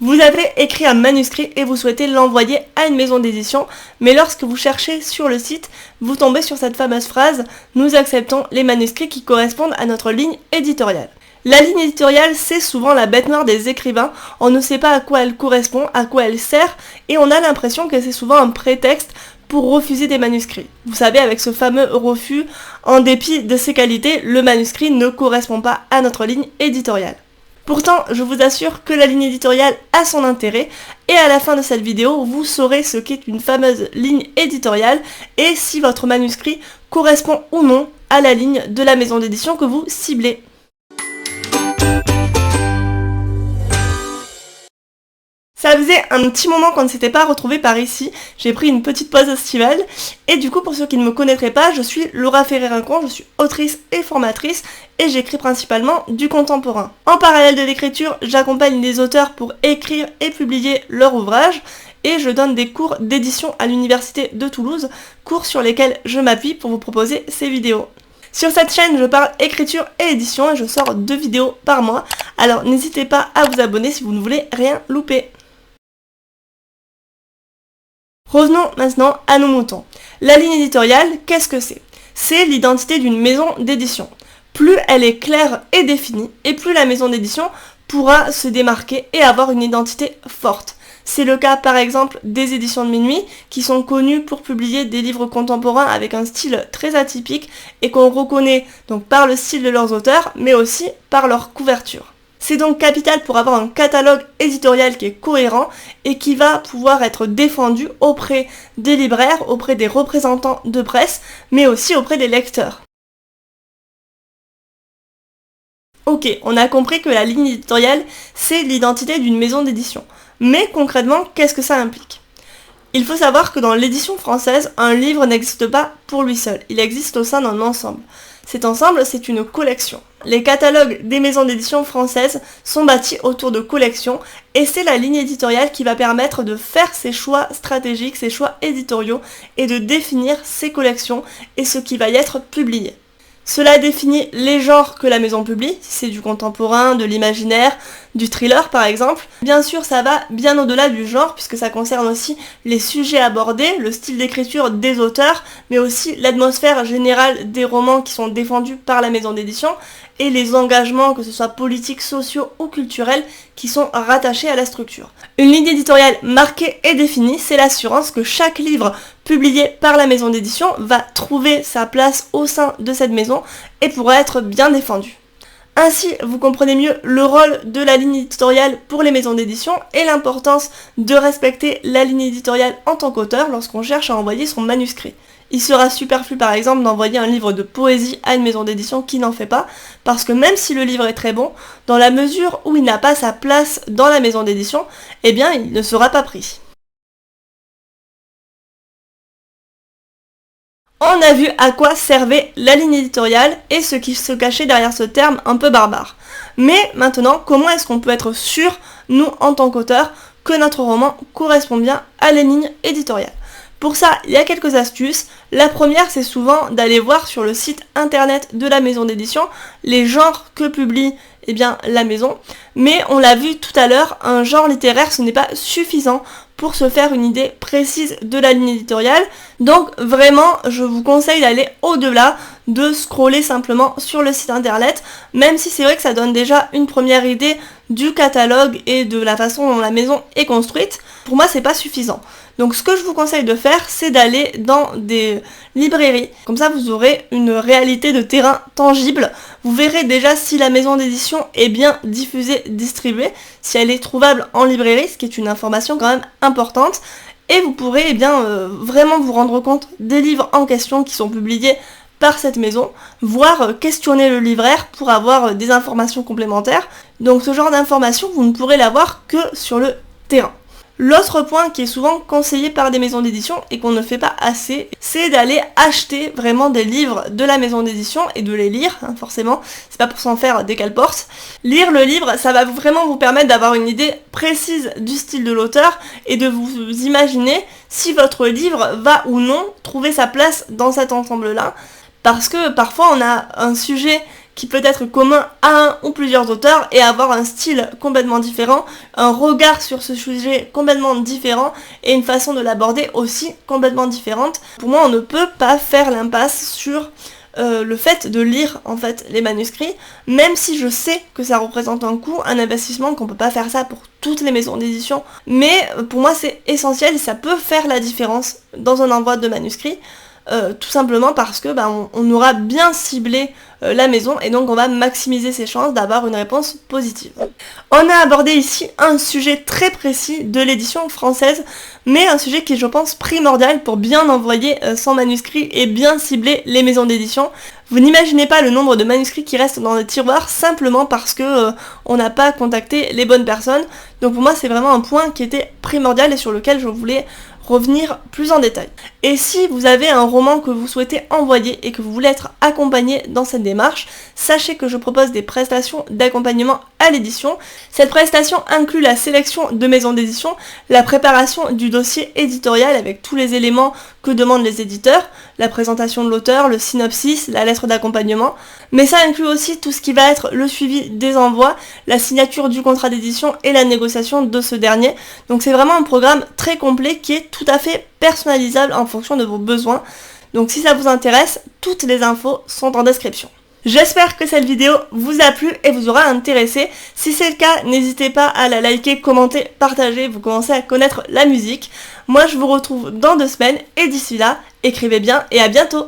Vous avez écrit un manuscrit et vous souhaitez l'envoyer à une maison d'édition, mais lorsque vous cherchez sur le site, vous tombez sur cette fameuse phrase « Nous acceptons les manuscrits qui correspondent à notre ligne éditoriale ». La ligne éditoriale, c'est souvent la bête noire des écrivains, on ne sait pas à quoi elle correspond, à quoi elle sert, et on a l'impression que c'est souvent un prétexte pour refuser des manuscrits. Vous savez, avec ce fameux refus, en dépit de ses qualités, le manuscrit ne correspond pas à notre ligne éditoriale. Pourtant, je vous assure que la ligne éditoriale a son intérêt, et à la fin de cette vidéo, vous saurez ce qu'est une fameuse ligne éditoriale, et si votre manuscrit correspond ou non à la ligne de la maison d'édition que vous ciblez. Ça faisait un petit moment qu'on ne s'était pas retrouvés par ici, j'ai pris une petite pause estivale, et du coup pour ceux qui ne me connaîtraient pas, je suis Laura Ferré-Rincon, je suis autrice et formatrice, et j'écris principalement du contemporain. En parallèle de l'écriture, j'accompagne les auteurs pour écrire et publier leur ouvrage, et je donne des cours d'édition à l'université de Toulouse, cours sur lesquels je m'appuie pour vous proposer ces vidéos. Sur cette chaîne, je parle écriture et édition, et je sors 2 vidéos par mois, alors n'hésitez pas à vous abonner si vous ne voulez rien louper. Revenons maintenant à nos moutons. La ligne éditoriale, qu'est-ce que c'est? C'est l'identité d'une maison d'édition. Plus elle est claire et définie, et plus la maison d'édition pourra se démarquer et avoir une identité forte. C'est le cas par exemple des éditions de Minuit, qui sont connues pour publier des livres contemporains avec un style très atypique et qu'on reconnaît donc par le style de leurs auteurs, mais aussi par leur couverture. C'est donc capital pour avoir un catalogue éditorial qui est cohérent et qui va pouvoir être défendu auprès des libraires, auprès des représentants de presse, mais aussi auprès des lecteurs. Ok, on a compris que la ligne éditoriale, c'est l'identité d'une maison d'édition. Mais concrètement, qu'est-ce que ça implique ? Il faut savoir que dans l'édition française, un livre n'existe pas pour lui seul, il existe au sein d'un ensemble. Cet ensemble, c'est une collection. Les catalogues des maisons d'édition françaises sont bâtis autour de collections et c'est la ligne éditoriale qui va permettre de faire ses choix stratégiques, ses choix éditoriaux et de définir ces collections et ce qui va y être publié. Cela définit les genres que la maison publie, si c'est du contemporain, de l'imaginaire, du thriller par exemple. Bien sûr, ça va bien au-delà du genre, puisque ça concerne aussi les sujets abordés, le style d'écriture des auteurs, mais aussi l'atmosphère générale des romans qui sont défendus par la maison d'édition, et les engagements, que ce soit politiques, sociaux ou culturels, qui sont rattachés à la structure. Une ligne éditoriale marquée et définie, c'est l'assurance que chaque livre publié par la maison d'édition va trouver sa place au sein de cette maison et pourra être bien défendu. Ainsi, vous comprenez mieux le rôle de la ligne éditoriale pour les maisons d'édition et l'importance de respecter la ligne éditoriale en tant qu'auteur lorsqu'on cherche à envoyer son manuscrit. Il sera superflu par exemple d'envoyer un livre de poésie à une maison d'édition qui n'en fait pas, parce que même si le livre est très bon, dans la mesure où il n'a pas sa place dans la maison d'édition, eh bien il ne sera pas pris. On a vu à quoi servait la ligne éditoriale et ce qui se cachait derrière ce terme un peu barbare. Mais maintenant, comment est-ce qu'on peut être sûr, nous en tant qu'auteurs, que notre roman correspond bien à la ligne éditoriale ? Pour ça, il y a quelques astuces. La première, c'est souvent d'aller voir sur le site internet de la maison d'édition les genres que publie la maison. Mais on l'a vu tout à l'heure, un genre littéraire, ce n'est pas suffisant pour se faire une idée précise de la ligne éditoriale. Donc vraiment, je vous conseille d'aller au-delà de scroller simplement sur le site internet, même si c'est vrai que ça donne déjà une première idée du catalogue et de la façon dont la maison est construite. Pour moi, c'est pas suffisant. Donc ce que je vous conseille de faire, c'est d'aller dans des librairies. Comme ça, vous aurez une réalité de terrain tangible. Vous verrez déjà si la maison d'édition est bien diffusée, distribuée, si elle est trouvable en librairie, ce qui est une information quand même importante. Et vous pourrez vraiment vous rendre compte des livres en question qui sont publiés par cette maison, voire questionner le libraire pour avoir des informations complémentaires. Donc ce genre d'informations, vous ne pourrez l'avoir que sur le terrain. L'autre point qui est souvent conseillé par des maisons d'édition et qu'on ne fait pas assez, c'est d'aller acheter vraiment des livres de la maison d'édition et de les lire, forcément, c'est pas pour s'en faire des cale-portes. Lire le livre, ça va vraiment vous permettre d'avoir une idée précise du style de l'auteur et de vous imaginer si votre livre va ou non trouver sa place dans cet ensemble-là. Parce que parfois on a un sujet qui peut être commun à un ou plusieurs auteurs et avoir un style complètement différent, un regard sur ce sujet complètement différent et une façon de l'aborder aussi complètement différente. Pour moi, on ne peut pas faire l'impasse sur le fait de lire en fait les manuscrits, même si je sais que ça représente un coût, un investissement, qu'on peut pas faire ça pour toutes les maisons d'édition, mais pour moi c'est essentiel et ça peut faire la différence dans un envoi de manuscrit. Tout simplement parce que on aura bien ciblé la maison et donc on va maximiser ses chances d'avoir une réponse positive. On a abordé ici un sujet très précis de l'édition française, mais un sujet qui est je pense primordial pour bien envoyer son manuscrit et bien cibler les maisons d'édition. Vous n'imaginez pas le nombre de manuscrits qui restent dans les tiroirs simplement parce que on n'a pas contacté les bonnes personnes. Donc pour moi c'est vraiment un point qui était primordial et sur lequel je voulais revenir plus en détail. Et si vous avez un roman que vous souhaitez envoyer et que vous voulez être accompagné dans cette démarche, sachez que je propose des prestations d'accompagnement à l'édition. Cette prestation inclut la sélection de maisons d'édition, la préparation du dossier éditorial avec tous les éléments que demandent les éditeurs, la présentation de l'auteur, le synopsis, la lettre d'accompagnement, mais ça inclut aussi tout ce qui va être le suivi des envois, la signature du contrat d'édition et la négociation de ce dernier. Donc c'est vraiment un programme très complet qui est tout à fait personnalisable en fonction de vos besoins. Donc si ça vous intéresse, toutes les infos sont en description. J'espère que cette vidéo vous a plu et vous aura intéressé. Si c'est le cas, n'hésitez pas à la liker, commenter, partager, vous commencez à connaître la musique. Moi je vous retrouve dans 2 semaines et d'ici là, écrivez bien et à bientôt.